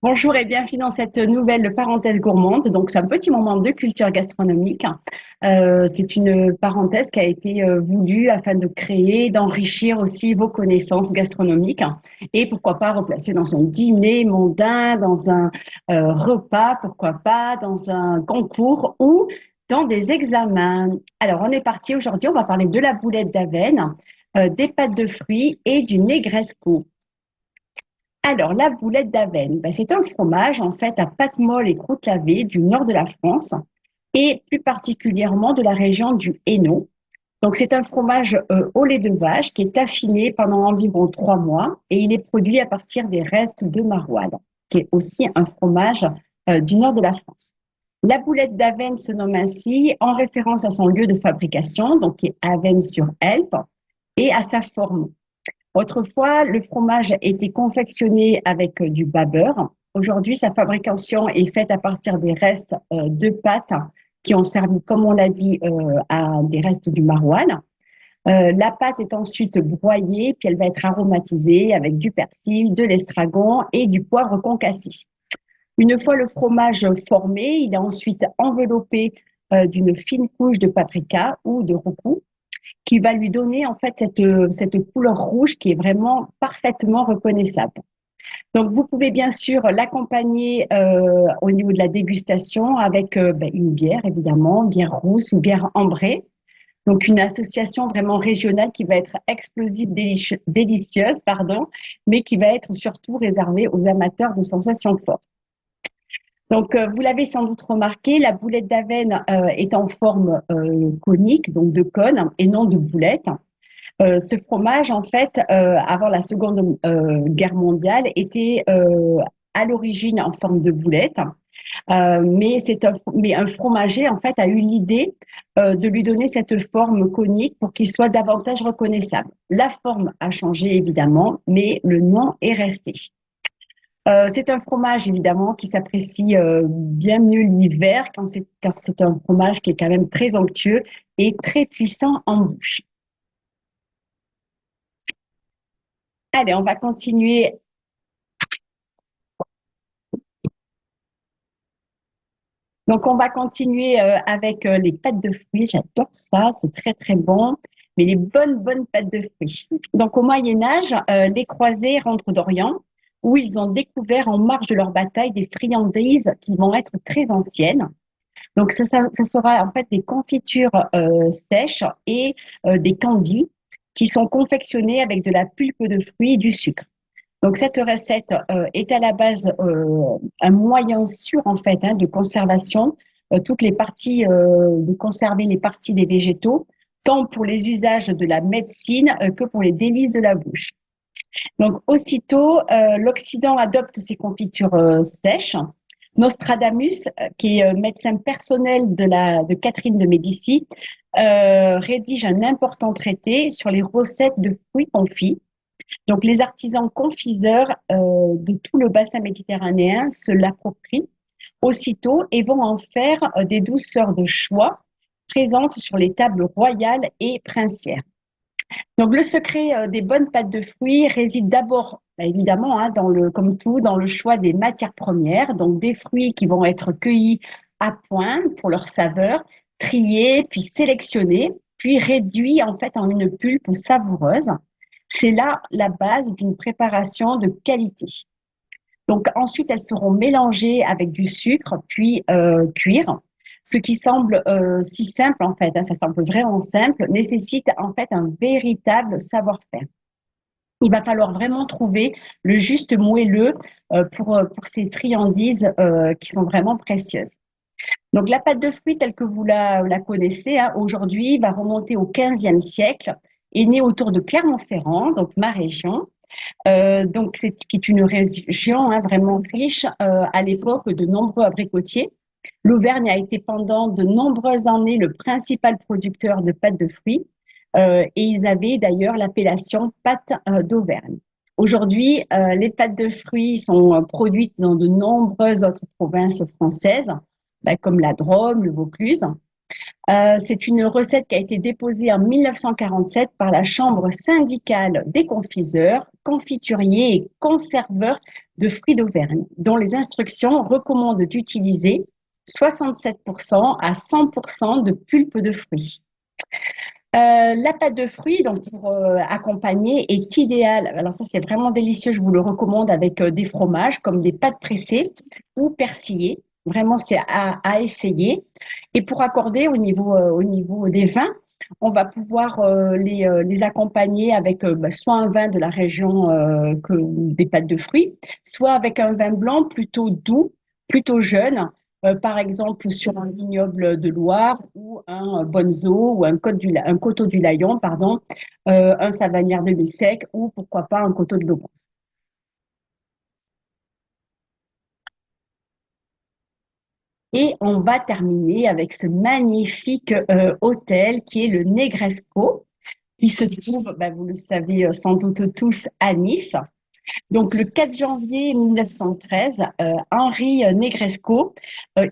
Bonjour et bienvenue dans cette nouvelle parenthèse gourmande. Donc, c'est un petit moment de culture gastronomique. C'est une parenthèse qui a été voulue afin de créer, d'enrichir aussi vos connaissances gastronomiques et pourquoi pas replacer dans un dîner mondain, dans un repas, pourquoi pas dans un concours ou dans des examens. Alors, on est parti aujourd'hui, on va parler de la boulette d'Avenne, des pâtes de fruits et du negresco. Alors, la boulette d'Avenne, ben, c'est un fromage en fait à pâte molle et croûte lavée du nord de la France et plus particulièrement de la région du Hainaut. Donc, c'est un fromage au lait de vache qui est affiné pendant environ 3 mois et il est produit à partir des restes de maroilles, qui est aussi un fromage du nord de la France. La boulette d'Avenne se nomme ainsi en référence à son lieu de fabrication, donc qui est Avesnes-sur-Helpe, et à sa forme. Autrefois, le fromage était confectionné avec du bas beurre. Aujourd'hui, sa fabrication est faite à partir des restes de pâtes qui ont servi, comme on l'a dit, à des restes du maroilles. La pâte est ensuite broyée, puis elle va être aromatisée avec du persil, de l'estragon et du poivre concassé. Une fois le fromage formé, il est ensuite enveloppé d'une fine couche de paprika ou de roucou qui va lui donner en fait cette couleur rouge qui est vraiment parfaitement reconnaissable. Donc, vous pouvez bien sûr l'accompagner au niveau de la dégustation avec une bière, évidemment, bière rousse ou bière ambrée. Donc, une association vraiment régionale qui va être explosive, délicieuse, pardon, mais qui va être surtout réservée aux amateurs de sensations fortes. Donc, vous l'avez sans doute remarqué, la boulette d'Avenne est en forme conique, donc de cône, et non de boulette. Ce fromage, en fait, avant la Seconde Guerre mondiale, était à l'origine en forme de boulette, mais un fromager, en fait, a eu l'idée de lui donner cette forme conique pour qu'il soit davantage reconnaissable. La forme a changé, évidemment, mais le nom est resté. C'est un fromage, évidemment, qui s'apprécie bien mieux l'hiver, car c'est un fromage qui est quand même très onctueux et très puissant en bouche. Allez, on va continuer. Donc, on va continuer avec les pâtes de fruits. J'adore ça, c'est très très bon. Mais les bonnes pâtes de fruits. Donc, au Moyen Âge, les croisés rentrent d'Orient, où ils ont découvert en marge de leur bataille des friandises qui vont être très anciennes. Donc, ça sera en fait des confitures sèches et des candies qui sont confectionnées avec de la pulpe de fruits et du sucre. Donc, cette recette est à la base un moyen sûr en fait de conservation, toutes les parties, de conserver les parties des végétaux, tant pour les usages de la médecine que pour les délices de la bouche. Donc, aussitôt, l'Occident adopte ces confitures sèches. Nostradamus, qui est médecin personnel de Catherine de Médicis, rédige un important traité sur les recettes de fruits confits. Donc, les artisans confiseurs de tout le bassin méditerranéen se l'approprient aussitôt et vont en faire des douceurs de choix présentes sur les tables royales et princières. Donc, le secret des bonnes pâtes de fruits réside d'abord, évidemment, comme tout, dans le choix des matières premières, donc des fruits qui vont être cueillis à point pour leur saveur, triés, puis sélectionnés, puis réduits en fait en une pulpe savoureuse. C'est là la base d'une préparation de qualité. Donc ensuite, elles seront mélangées avec du sucre, puis cuire. Ce qui semble si simple en fait, ça semble vraiment simple, nécessite en fait un véritable savoir-faire. Il va falloir vraiment trouver le juste moelleux pour ces friandises qui sont vraiment précieuses. Donc la pâte de fruits telle que vous la connaissez aujourd'hui va remonter au XVe siècle, est née autour de Clermont-Ferrand, donc ma région. Donc qui est une région vraiment riche à l'époque de nombreux abricotiers. L'Auvergne a été pendant de nombreuses années le principal producteur de pâtes de fruits et ils avaient d'ailleurs l'appellation pâtes d'Auvergne. Aujourd'hui, les pâtes de fruits sont produites dans de nombreuses autres provinces françaises, comme la Drôme, le Vaucluse. C'est une recette qui a été déposée en 1947 par la Chambre syndicale des confiseurs, confituriers et conserveurs de fruits d'Auvergne, dont les instructions recommandent d'utiliser 67% à 100% de pulpe de fruits. La pâte de fruits, donc pour accompagner, est idéale. Alors ça, c'est vraiment délicieux. Je vous le recommande avec des fromages comme des pâtes pressées ou persillées. Vraiment, c'est à essayer. Et pour accorder au niveau des vins, on va pouvoir les accompagner avec soit un vin de la région des pâtes de fruits, soit avec un vin blanc plutôt doux, plutôt jeune, par exemple sur un vignoble de Loire ou un Bonzo ou un coteau du Layon, pardon, un Savagnard de Bissec ou pourquoi pas un coteau de Lobos. Et on va terminer avec ce magnifique hôtel qui est le Negresco, qui se trouve, vous le savez sans doute tous, à Nice. Donc, le 4 janvier 1913, Henri Negresco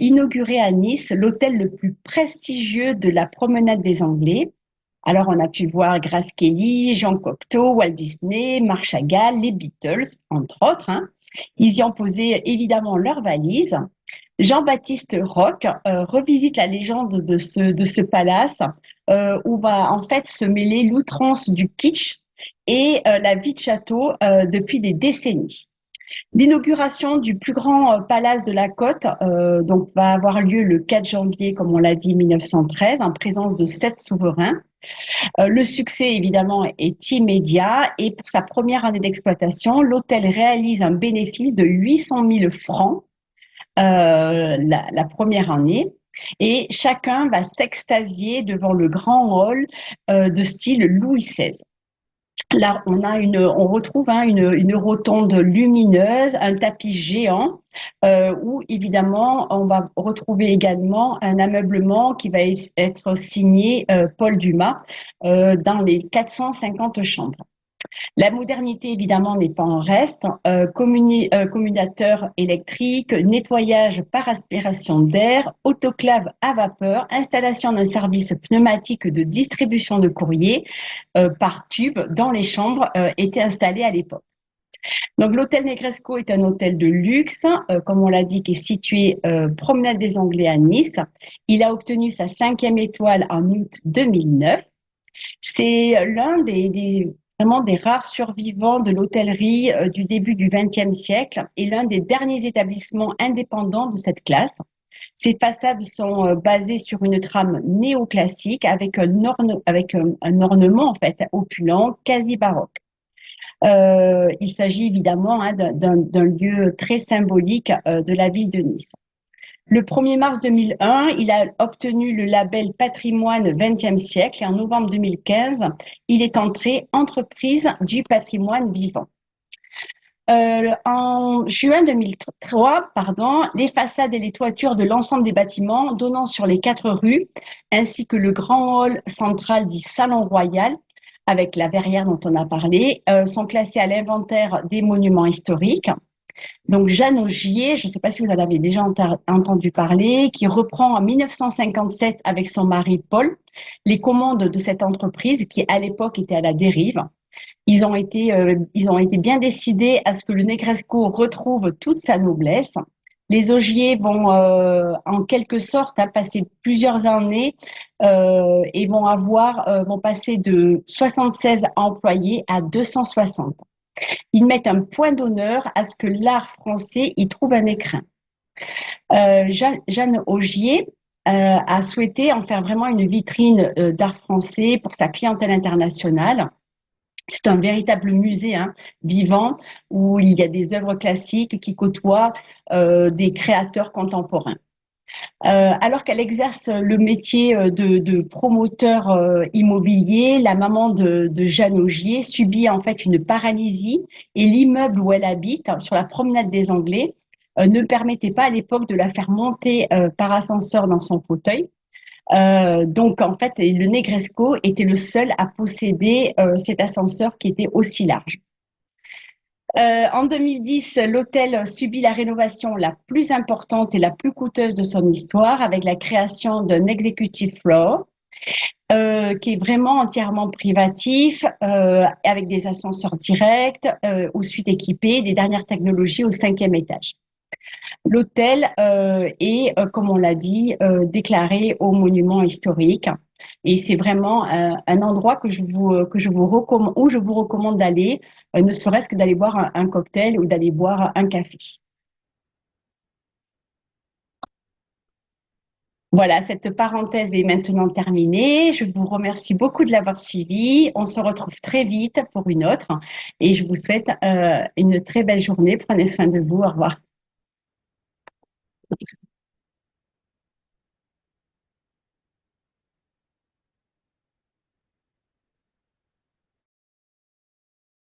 inaugurait à Nice l'hôtel le plus prestigieux de la promenade des Anglais. Alors, on a pu voir Grace Kelly, Jean Cocteau, Walt Disney, Marc Chagall, les Beatles, entre autres, hein. Ils y ont posé évidemment leurs valises. Jean-Baptiste Roch revisite la légende de ce palace où va en fait se mêler l'outrance du kitsch et la vie de château depuis des décennies. L'inauguration du plus grand palace de la côte donc va avoir lieu le 4 janvier, comme on l'a dit, 1913, en présence de 7 souverains. Le succès, évidemment, est immédiat et pour sa première année d'exploitation, l'hôtel réalise un bénéfice de 800 000 francs la première année. Et chacun va s'extasier devant le grand hall de style Louis XVI. Là, on retrouve une rotonde lumineuse, un tapis géant, où évidemment, on va retrouver également un ameublement qui va être signé Paul Dumas dans les 450 chambres. La modernité, évidemment, n'est pas en reste. Communicateur électrique, nettoyage par aspiration d'air, autoclave à vapeur, installation d'un service pneumatique de distribution de courrier par tube dans les chambres étaient installés à l'époque. Donc, l'hôtel Negresco est un hôtel de luxe, comme on l'a dit, qui est situé promenade des Anglais à Nice. Il a obtenu sa 5e étoile en août 2009. C'est l'un vraiment des rares survivants de l'hôtellerie du début du XXe siècle et l'un des derniers établissements indépendants de cette classe. Ses façades sont basées sur une trame néoclassique avec un ornement en fait opulent, quasi baroque. Il s'agit évidemment d'un lieu très symbolique de la ville de Nice. Le 1er mars 2001, il a obtenu le label Patrimoine XXe siècle et en novembre 2015, il est entré entreprise du patrimoine vivant. En juin 2003, les façades et les toitures de l'ensemble des bâtiments donnant sur les 4 rues, ainsi que le grand hall central dit Salon Royal, avec la verrière dont on a parlé, sont classés à l'inventaire des monuments historiques. Donc Jeanne Augier, je ne sais pas si vous en avez déjà entendu parler, qui reprend en 1957 avec son mari Paul les commandes de cette entreprise qui à l'époque était à la dérive. Ils ont été bien décidés à ce que le Negresco retrouve toute sa noblesse. Les Augier vont en quelque sorte passer plusieurs années et vont passer de 76 employés à 260. Ils mettent un point d'honneur à ce que l'art français y trouve un écrin. Jeanne Augier a souhaité en faire vraiment une vitrine d'art français pour sa clientèle internationale. C'est un véritable musée vivant où il y a des œuvres classiques qui côtoient des créateurs contemporains. Alors qu'elle exerce le métier de promoteur immobilier, la maman de Jeanne Augier subit en fait une paralysie et l'immeuble où elle habite, sur la promenade des Anglais, ne permettait pas à l'époque de la faire monter par ascenseur dans son fauteuil. Donc en fait, le Negresco était le seul à posséder cet ascenseur qui était aussi large. En 2010, l'hôtel subit la rénovation la plus importante et la plus coûteuse de son histoire avec la création d'un executive floor. qui est vraiment entièrement privatif, avec des ascenseurs directs, aux suites équipées, des dernières technologies au cinquième étage. L'hôtel est, comme on l'a dit, déclaré au monument historique. Et c'est vraiment un endroit que je vous recommande, où je vous recommande d'aller, ne serait-ce que d'aller boire un cocktail ou d'aller boire un café. Voilà, cette parenthèse est maintenant terminée. Je vous remercie beaucoup de l'avoir suivi. On se retrouve très vite pour une autre et je vous souhaite une très belle journée. Prenez soin de vous. Au revoir.